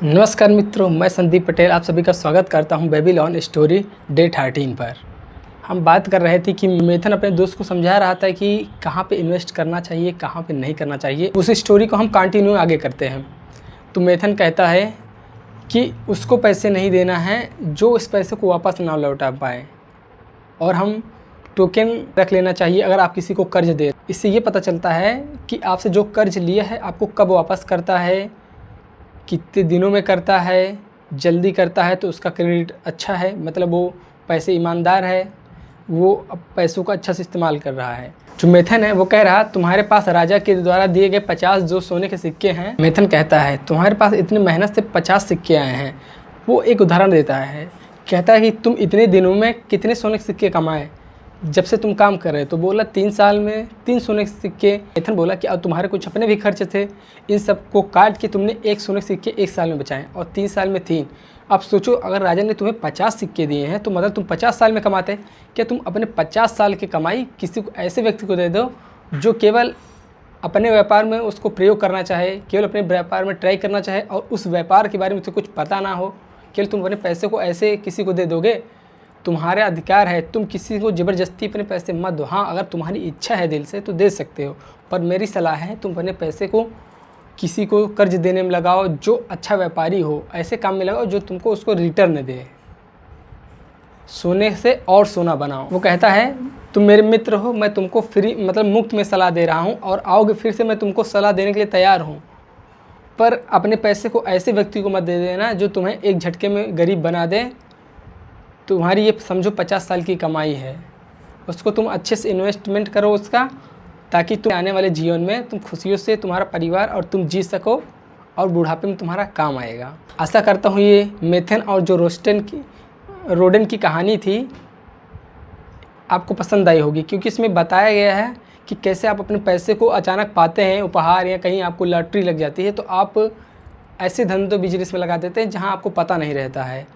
नमस्कार मित्रों, मैं संदीप पटेल आप सभी का स्वागत करता हूं बेबीलोन स्टोरी डे 13 पर। हम बात कर रहे थे कि मेथन अपने दोस्त को समझा रहा था कि कहां पे इन्वेस्ट करना चाहिए, कहां पे नहीं करना चाहिए। उस स्टोरी को हम कंटिन्यू आगे करते हैं। तो मेथन कहता है कि उसको पैसे नहीं देना है जो इस पैसे को वापस ना लौटा पाए, और हम टोकन रख लेना चाहिए अगर आप किसी को कर्ज दे। इससे ये पता चलता है कि आपसे जो कर्ज लिया है आपको कब वापस करता है, कितने दिनों में करता है। जल्दी करता है तो उसका क्रेडिट अच्छा है, मतलब वो पैसे ईमानदार है, वो अब पैसों का अच्छा से इस्तेमाल कर रहा है। जो मेथन है वो कह रहा तुम्हारे पास राजा के द्वारा दिए गए 50 जो सोने के सिक्के हैं। मेथन कहता है तुम्हारे पास इतनी मेहनत से 50 सिक्के आए हैं। वो एक उदाहरण देता है, कहता है कि तुम इतने दिनों में कितने सोने के सिक्के कमाए जब से तुम काम कर रहे हो। तो बोला 3 साल में 3 सोने के सिक्के। मेथन बोला कि अब तुम्हारे कुछ अपने भी खर्च थे, इन सब को काट के तुमने 1 सोने के सिक्के 1 साल में बचाए और 3 साल में 3। अब सोचो, अगर राजा ने तुम्हें 50 सिक्के दिए हैं तो मतलब तुम 50 साल में कमाते। क्या तुम अपने 50 साल की कमाई किसी को ऐसे व्यक्ति को दे दो जो केवल अपने व्यापार में उसको प्रयोग करना चाहे, केवल अपने व्यापार में ट्राई करना चाहे और उस व्यापार के बारे में उसे कुछ पता ना हो। केवल तुम अपने पैसे को ऐसे किसी को दे दोगे? तुम्हारा अधिकार है, तुम किसी को ज़बरदस्ती अपने पैसे मत दो। हाँ, अगर तुम्हारी इच्छा है दिल से तो दे सकते हो, पर मेरी सलाह है तुम अपने पैसे को किसी को कर्ज देने में लगाओ जो अच्छा व्यापारी हो, ऐसे काम में लगाओ जो तुमको उसको रिटर्न दे। सोने से और सोना बनाओ। वो कहता है तुम मेरे मित्र हो, मैं तुमको फ्री मतलब मुफ्त में सलाह दे रहा हूँ और आओगे फिर से मैं तुमको सलाह देने के लिए तैयार हूँ, पर अपने पैसे को ऐसे व्यक्ति को मत दे देना जो तुम्हें एक झटके में गरीब बना दे। तुम्हारी ये समझो 50 साल की कमाई है, उसको तुम अच्छे से इन्वेस्टमेंट करो उसका, ताकि तुम आने वाले जीवन में तुम खुशियों से तुम्हारा परिवार और तुम जी सको और बुढ़ापे में तुम्हारा काम आएगा। आशा करता हूँ ये मेथन और जो रोडन की कहानी थी आपको पसंद आई होगी, क्योंकि इसमें बताया गया है कि कैसे आप अपने पैसे को अचानक पाते हैं, उपहार या कहीं आपको लॉटरी लग जाती है तो आप ऐसे धंधों बिजनेस में लगा देते हैं जहाँ आपको पता नहीं रहता है।